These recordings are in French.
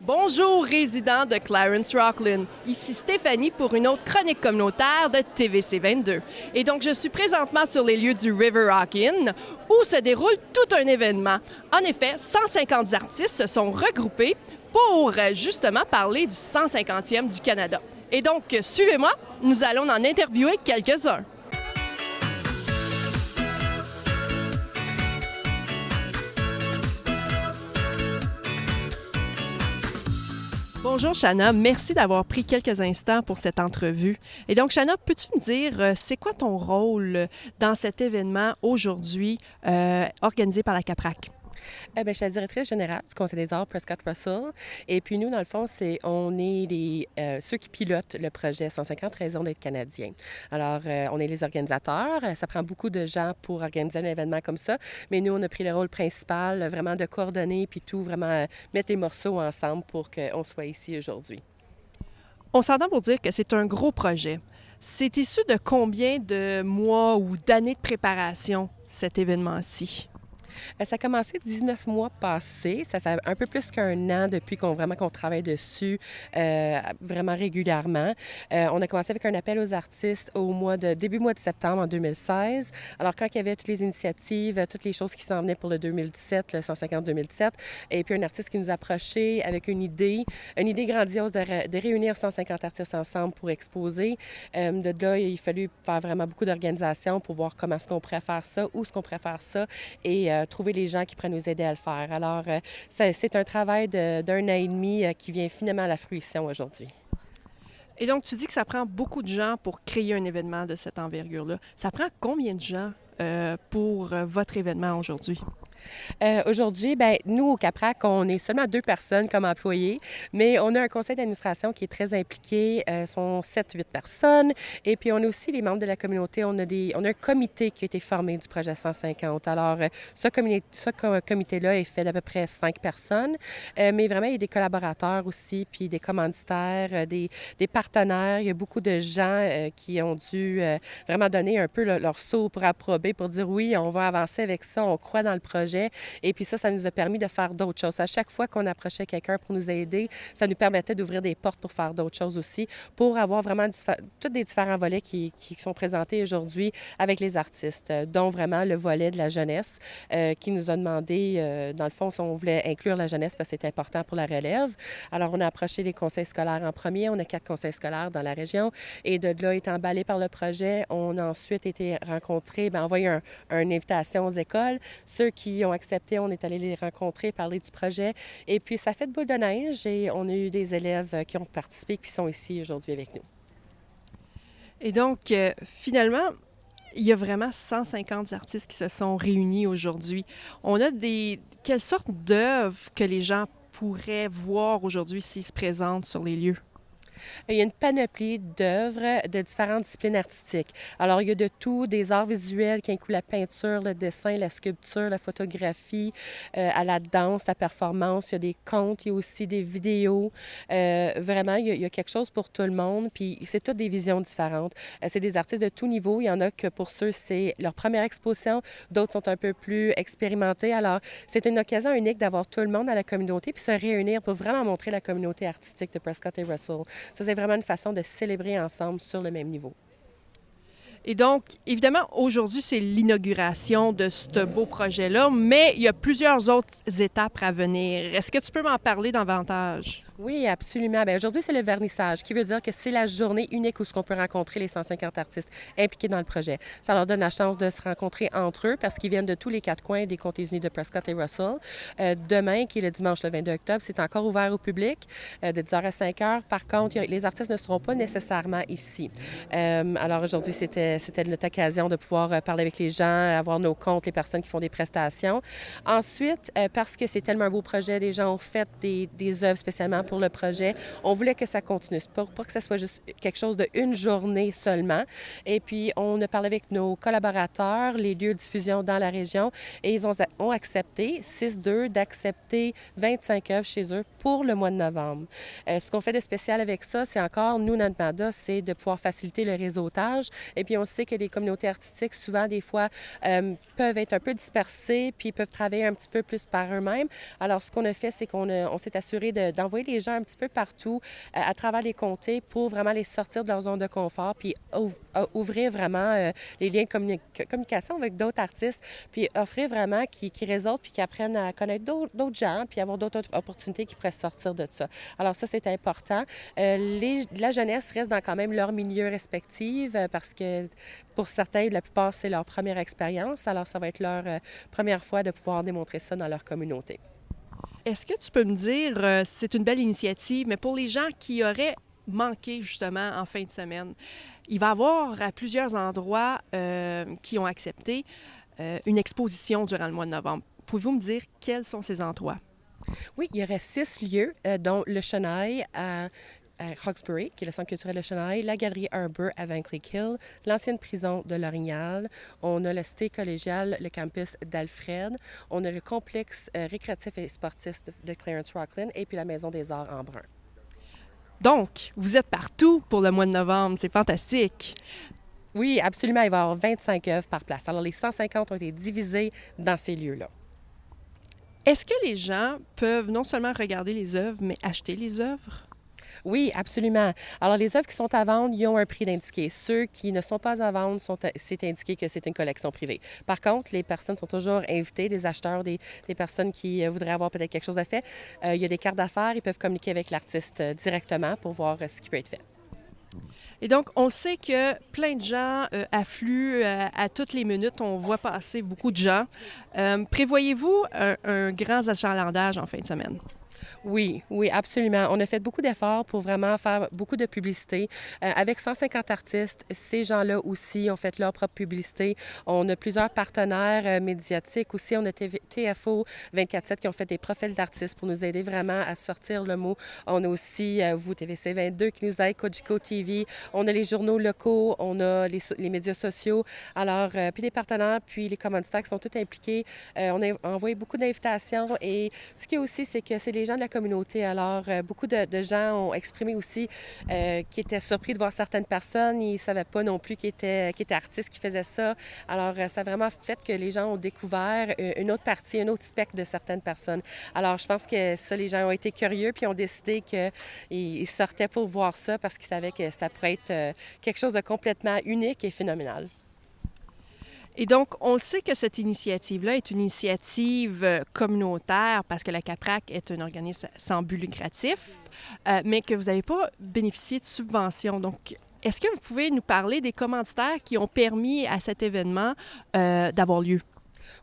Bonjour, résidents de Clarence Rocklin. Ici Stéphanie pour une autre chronique communautaire de TVC 22. Et donc, je suis présentement sur les lieux du River Rock Inn où se déroule tout un événement. En effet, 150 artistes se sont regroupés pour justement parler du 150e du Canada. Et donc, suivez-moi, nous allons en interviewer quelques-uns. Bonjour Shanna, merci d'avoir pris quelques instants pour cette entrevue. Et donc Shanna, peux-tu me dire, c'est quoi ton rôle dans cet événement aujourd'hui organisé par la CAPRAC? Je suis la directrice générale du Conseil des arts Prescott Russell. Et puis nous, dans le fond, on est ceux qui pilotent le projet 150 raisons d'être canadien. Alors, on est les organisateurs. Ça prend beaucoup de gens pour organiser un événement comme ça. Mais nous, on a pris le rôle principal, vraiment de coordonner puis tout, vraiment mettre les morceaux ensemble pour qu'on soit ici aujourd'hui. On s'entend pour dire que c'est un gros projet. C'est issu de combien de mois ou d'années de préparation, cet événement-ci? Ça a commencé 19 mois passés. Ça fait un peu plus qu'un an depuis qu'on travaille dessus vraiment régulièrement. On a commencé avec un appel aux artistes début mois de septembre en 2016. Alors, quand il y avait toutes les initiatives, toutes les choses qui s'en venaient pour le 2017, le 150 2017, et puis un artiste qui nous approchait avec une idée grandiose de réunir 150 artistes ensemble pour exposer. De là, il a fallu faire vraiment beaucoup d'organisation pour voir comment est-ce qu'on pourrait faire ça, où est-ce qu'on pourrait faire ça, et trouver les gens qui pourraient nous aider à le faire. Alors, c'est un travail d'un an et demi qui vient finalement à la fruition aujourd'hui. Et donc, tu dis que ça prend beaucoup de gens pour créer un événement de cette envergure-là. Ça prend combien de gens pour votre événement aujourd'hui? Aujourd'hui, nous, au CAPRAC, on est seulement 2 personnes comme employés, mais on a un conseil d'administration qui est très impliqué. Sont 7-8 personnes. Et puis, on a aussi les membres de la communauté. On a un comité qui a été formé du projet 150. Alors, ce comité-là est fait d'à peu près 5 personnes. Mais vraiment, il y a des collaborateurs aussi, puis des commanditaires, des partenaires. Il y a beaucoup de gens qui ont dû vraiment donner un peu leur saut pour approber, pour dire oui, on va avancer avec ça, on croit dans le projet. Et puis ça nous a permis de faire d'autres choses. À chaque fois qu'on approchait quelqu'un pour nous aider, ça nous permettait d'ouvrir des portes pour faire d'autres choses aussi, pour avoir vraiment tous des différents volets qui sont présentés aujourd'hui avec les artistes, dont vraiment le volet de la jeunesse qui nous a demandé, dans le fond, si on voulait inclure la jeunesse parce que c'est important pour la relève. Alors, on a approché les conseils scolaires en premier. On a 4 conseils scolaires dans la région. Et de là, étant emballé par le projet, on a ensuite été rencontrés, envoyé une invitation aux écoles. Ceux qui ont accepté, on est allé les rencontrer, parler du projet. Et puis, ça fait de boule de neige et on a eu des élèves qui ont participé, qui sont ici aujourd'hui avec nous. Et donc, finalement, il y a vraiment 150 artistes qui se sont réunis aujourd'hui. On a quelle sorte d'œuvres que les gens pourraient voir aujourd'hui s'ils se présentent sur les lieux? Il y a une panoplie d'œuvres de différentes disciplines artistiques. Alors, il y a de tout, des arts visuels qui incluent la peinture, le dessin, la sculpture, la photographie, à la danse, la performance. Il y a des contes, il y a aussi des vidéos. Vraiment, il y a quelque chose pour tout le monde. Puis, c'est toutes des visions différentes. C'est des artistes de tout niveau. Il y en a que pour ceux, c'est leur première exposition. D'autres sont un peu plus expérimentés. Alors, c'est une occasion unique d'avoir tout le monde à la communauté puis se réunir pour vraiment montrer la communauté artistique de Prescott et Russell. Ça, c'est vraiment une façon de célébrer ensemble sur le même niveau. Et donc, évidemment, aujourd'hui, c'est l'inauguration de ce beau projet-là, mais il y a plusieurs autres étapes à venir. Est-ce que tu peux m'en parler davantage? Oui, absolument. Aujourd'hui, c'est le vernissage, qui veut dire que c'est la journée unique où on peut rencontrer les 150 artistes impliqués dans le projet. Ça leur donne la chance de se rencontrer entre eux parce qu'ils viennent de tous les 4 coins des comtés unis de Prescott et Russell. Demain, qui est le dimanche le 22 octobre, c'est encore ouvert au public de 10h à 5h. Par contre, les artistes ne seront pas nécessairement ici. Alors aujourd'hui, c'était notre occasion de pouvoir parler avec les gens, avoir nos comptes, les personnes qui font des prestations. Ensuite, parce que c'est tellement un beau projet, les gens ont fait des œuvres spécialement pour le projet. On voulait que ça continue, pas que ce soit juste quelque chose de une journée seulement. Et puis, on a parlé avec nos collaborateurs, les lieux de diffusion dans la région, et ils ont accepté, 6-2, d'accepter 25 œuvres chez eux pour le mois de novembre. Ce qu'on fait de spécial avec ça, c'est encore, nous, notre mandat, c'est de pouvoir faciliter le réseautage. Et puis, on sait que les communautés artistiques, souvent, des fois, peuvent être un peu dispersées, puis peuvent travailler un petit peu plus par eux-mêmes. Alors, ce qu'on a fait, c'est qu'on s'est assuré d'envoyer les les gens un petit peu partout à travers les comtés pour vraiment les sortir de leur zone de confort, puis ouvrir vraiment les liens de communication avec d'autres artistes, puis offrir vraiment qu'ils réseautent puis qu'ils apprennent à connaître d'autres gens, puis avoir d'autres opportunités qui pourraient sortir de ça. Alors ça, c'est important. La jeunesse reste dans quand même leur milieu respectif parce que pour certains, la plupart, c'est leur première expérience. Alors ça va être leur première fois de pouvoir démontrer ça dans leur communauté. Est-ce que tu peux me dire, c'est une belle initiative, mais pour les gens qui auraient manqué justement en fin de semaine, il va y avoir à plusieurs endroits qui ont accepté une exposition durant le mois de novembre. Pouvez-vous me dire quels sont ces endroits? Oui, il y aurait 6 lieux, dont le Chenail à Hawkesbury, qui est le centre culturel de Chenail, la galerie Arbor à Van Cleek Hill, l'ancienne prison de L'Orignal, on a le cité collégial, le campus d'Alfred, on a le complexe récréatif et sportif de Clarence Rocklin et puis la Maison des Arts en Brun. Donc, vous êtes partout pour le mois de novembre, c'est fantastique. Oui, absolument, il va y avoir 25 œuvres par place. Alors, les 150 ont été divisés dans ces lieux-là. Est-ce que les gens peuvent non seulement regarder les œuvres, mais acheter les œuvres? Oui, absolument. Alors, les œuvres qui sont à vendre, ils ont un prix d'indiqué. Ceux qui ne sont pas à vendre, c'est indiqué que c'est une collection privée. Par contre, les personnes sont toujours invitées, des acheteurs, des personnes qui voudraient avoir peut-être quelque chose à faire. Il y a des cartes d'affaires, ils peuvent communiquer avec l'artiste directement pour voir ce qui peut être fait. Et donc, on sait que plein de gens affluent à toutes les minutes. On voit passer beaucoup de gens. Prévoyez-vous un grand achalandage en fin de semaine? Oui, oui, absolument. On a fait beaucoup d'efforts pour vraiment faire beaucoup de publicité. Avec 150 artistes, ces gens-là aussi ont fait leur propre publicité. On a plusieurs partenaires médiatiques aussi. On a TFO 24/7 qui ont fait des profils d'artistes pour nous aider vraiment à sortir le mot. On a aussi, vous, TVC 22 qui nous aide, Cogeco TV. On a les journaux locaux, on a les médias sociaux. Alors, puis des partenaires, puis les commanditaires qui sont tous impliqués. On a envoyé beaucoup d'invitations et ce qui est aussi, c'est que c'est les gens de la communauté. Alors, beaucoup de gens ont exprimé aussi qu'ils étaient surpris de voir certaines personnes. Ils ne savaient pas non plus qu'ils étaient artistes qui faisaient ça. Alors, ça a vraiment fait que les gens ont découvert une autre partie, un autre spectre de certaines personnes. Alors, je pense que ça, les gens ont été curieux puis ont décidé qu'ils sortaient pour voir ça parce qu'ils savaient que ça pourrait être quelque chose de complètement unique et phénoménal. Et donc, on sait que cette initiative-là est une initiative communautaire parce que la CAPRAC est un organisme sans but lucratif, mais que vous n'avez pas bénéficié de subventions. Donc, est-ce que vous pouvez nous parler des commanditaires qui ont permis à cet événement d'avoir lieu?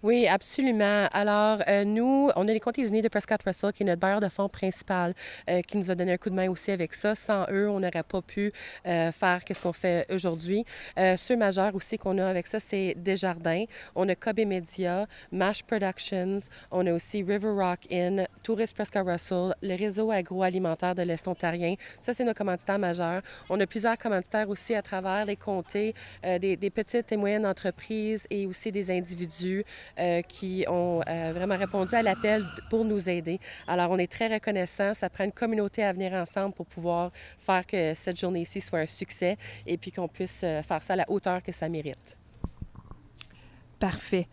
Oui, absolument. Alors, nous, on a les Comtés unis de Prescott Russell, qui est notre bailleur de fonds principal, qui nous a donné un coup de main aussi avec ça. Sans eux, on n'aurait pas pu faire ce qu'on fait aujourd'hui. Ceux majeurs aussi qu'on a avec ça, c'est Desjardins. On a Kobe Media, MASH Productions. On a aussi River Rock Inn, Tourist Prescott Russell, le réseau agroalimentaire de l'Est ontarien. Ça, c'est nos commanditaires majeurs. On a plusieurs commanditaires aussi à travers les comtés, des petites et moyennes entreprises et aussi des individus qui ont vraiment répondu à l'appel pour nous aider. Alors, on est très reconnaissants. Ça prend une communauté à venir ensemble pour pouvoir faire que cette journée-ci soit un succès et puis qu'on puisse faire ça à la hauteur que ça mérite. Parfait.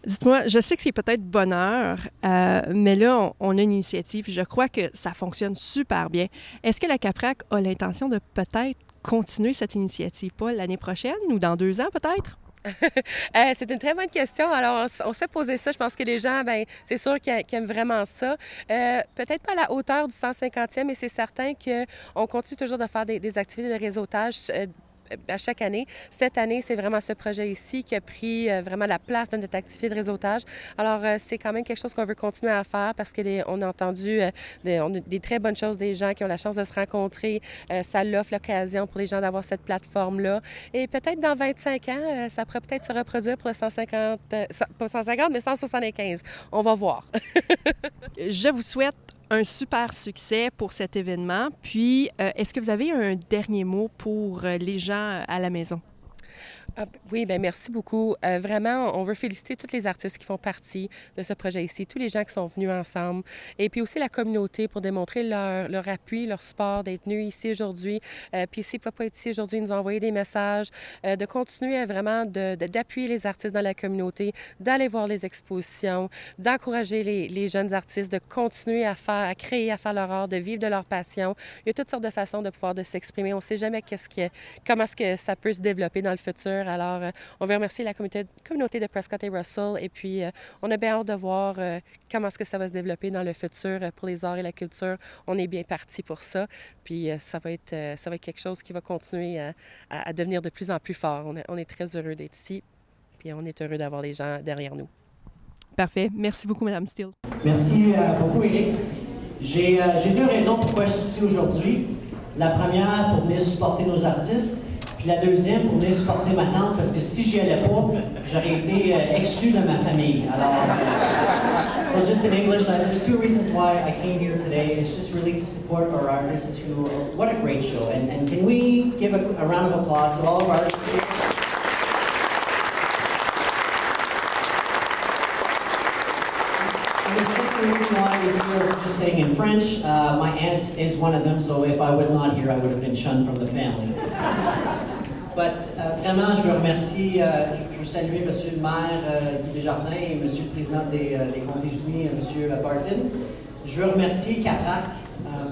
Dites-moi, je sais que c'est peut-être bonheur, mais là, on a une initiative. Je crois que ça fonctionne super bien. Est-ce que la CAPRAC a l'intention de peut-être continuer cette initiative, pas l'année prochaine ou dans 2 ans peut-être? C'est une très bonne question. Alors, on se fait poser ça. Je pense que les gens, bien, c'est sûr qu'ils aiment vraiment ça. Peut-être pas à la hauteur du 150e, mais c'est certain qu'on continue toujours de faire des activités de réseautage à chaque année. Cette année, c'est vraiment ce projet ici qui a pris vraiment la place de notre activité de réseautage. Alors, c'est quand même quelque chose qu'on veut continuer à faire parce qu'on a entendu on a des très bonnes choses des gens qui ont la chance de se rencontrer. Ça l'offre l'occasion pour les gens d'avoir cette plateforme-là. Et peut-être dans 25 ans, ça pourrait peut-être se reproduire pour le 150, pas 150, mais 175. On va voir. Je vous souhaite un super succès pour cet événement. Puis, est-ce que vous avez un dernier mot pour les gens à la maison? Oui, bien merci beaucoup. Vraiment, on veut féliciter tous les artistes qui font partie de ce projet ici, tous les gens qui sont venus ensemble, et puis aussi la communauté pour démontrer leur appui, leur support, d'être venus ici aujourd'hui. Puis s'ils ne peuvent pas être ici aujourd'hui, ils nous ont envoyé des messages, de continuer à vraiment d'appuyer les artistes dans la communauté, d'aller voir les expositions, d'encourager les jeunes artistes, de continuer à faire, à créer, à faire leur art, de vivre de leur passion. Il y a toutes sortes de façons de pouvoir de s'exprimer. On ne sait jamais comment est-ce que ça peut se développer dans le futur. Alors, on veut remercier la communauté de Prescott et Russell. Et puis, on a bien hâte de voir comment est-ce que ça va se développer dans le futur pour les arts et la culture. On est bien parti pour ça. Puis, ça va être quelque chose qui va continuer à devenir de plus en plus fort. On est très heureux d'être ici. Puis, on est heureux d'avoir les gens derrière nous. Parfait. Merci beaucoup, Mme Steele. Merci beaucoup, Éric. J'ai deux raisons pourquoi je suis ici aujourd'hui. La première, pour venir supporter nos artistes. Puis la deuxième, pour venir supporter ma tante, parce que si j'y allais pas, j'aurais été exclu de ma famille. Alors, so just in English, there's two reasons why I came here today. It's just really to support our artists who, what a great show. And can we give a round of applause to all of our artists here? And the second reason why is here, just saying in French, my aunt is one of them, so if I was not here, I would have been shunned from the family. Vraiment, je veux remercier, je veux saluer M. le maire Guy Desjardins et M. le président des Comtés-Unis, M. Barton. Je veux remercier CAPRAC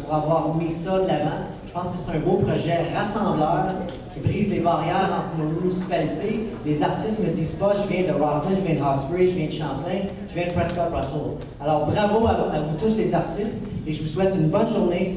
pour avoir mis ça de l'avant. Je pense que c'est un beau projet rassembleur qui brise les barrières entre nos municipalités. Les artistes ne me disent pas « je viens de Rockland, je viens de Hawkesbury, je viens de Champlain, je viens de Prescott Russell ». Alors bravo à vous tous les artistes et je vous souhaite une bonne journée.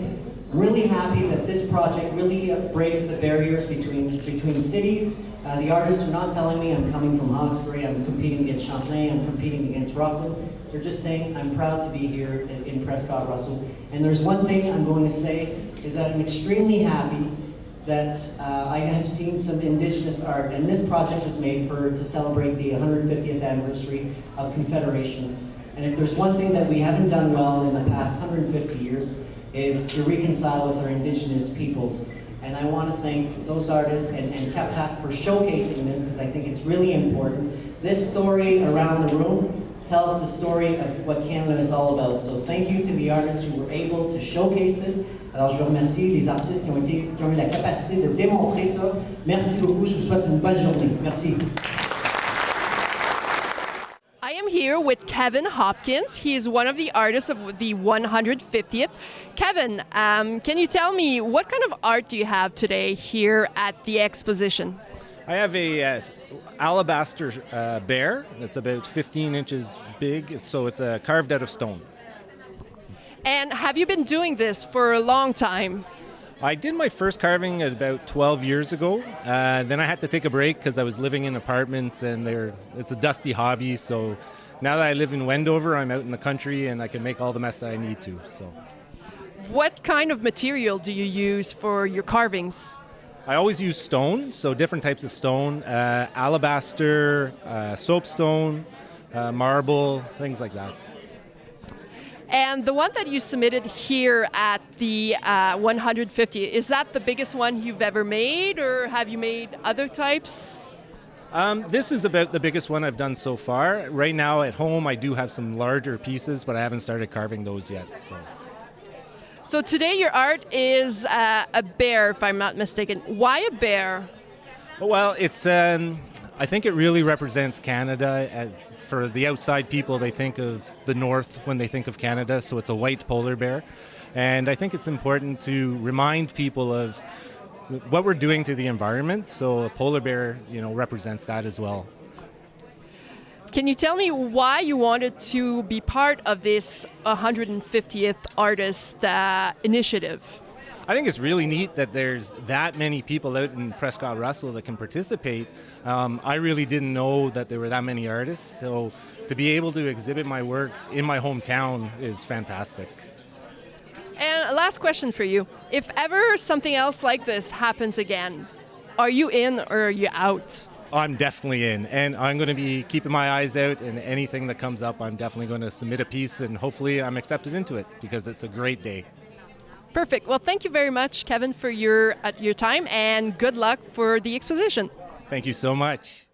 Really happy that this project really breaks the barriers between cities. The artists are not telling me I'm coming from Hawkesbury, I'm competing against Champlain, I'm competing against Rockland. They're just saying I'm proud to be here in Prescott Russell. And there's one thing I'm going to say is that I'm extremely happy that I have seen some Indigenous art, and this project was made to celebrate the 150th anniversary of Confederation. And if there's one thing that we haven't done well in the past 150 years, is to reconcile with our Indigenous peoples. And I want to thank those artists and CAPRAC for showcasing this because I think it's really important. This story around the room tells the story of what Canada is all about. So thank you to the artists who were able to showcase this. Alors je veux remercier les artistes qui ont eu la capacité de démontrer ça. Merci beaucoup, je vous souhaite une bonne journée. Merci. I am here with Kevin Hopkins. He is one of the artists of the 150th. Kevin, can you tell me what kind of art do you have today here at the exposition? I have a alabaster bear that's about 15 inches big, so it's carved out of stone. And have you been doing this for a long time? I did my first carving about 12 years ago. Then I had to take a break because I was living in apartments and it's a dusty hobby. So now that I live in Wendover, I'm out in the country and I can make all the mess that I need to. So, what kind of material do you use for your carvings? I always use stone, so different types of stone, alabaster, soapstone, marble, things like that. And the one that you submitted here at the 150, is that the biggest one you've ever made, or have you made other types? This is about the biggest one I've done so far. Right now at home I do have some larger pieces, but I haven't started carving those yet. So today your art is a bear, if I'm not mistaken. Why a bear? Well, it's I think it really represents Canada. For the outside people, they think of the North when they think of Canada, so it's a white polar bear. And I think it's important to remind people of what we're doing to the environment, so a polar bear, represents that as well. Can you tell me why you wanted to be part of this 150th Artist Initiative? I think it's really neat that there's that many people out in Prescott Russell that can participate. I really didn't know that there were that many artists, so to be able to exhibit my work in my hometown is fantastic. And a last question for you. If ever something else like this happens again, are you in or are you out? I'm definitely in, and I'm going to be keeping my eyes out, and anything that comes up, I'm definitely going to submit a piece, and hopefully I'm accepted into it because it's a great day. Perfect. Well, thank you very much, Kevin, for your time, and good luck for the exposition. Thank you so much.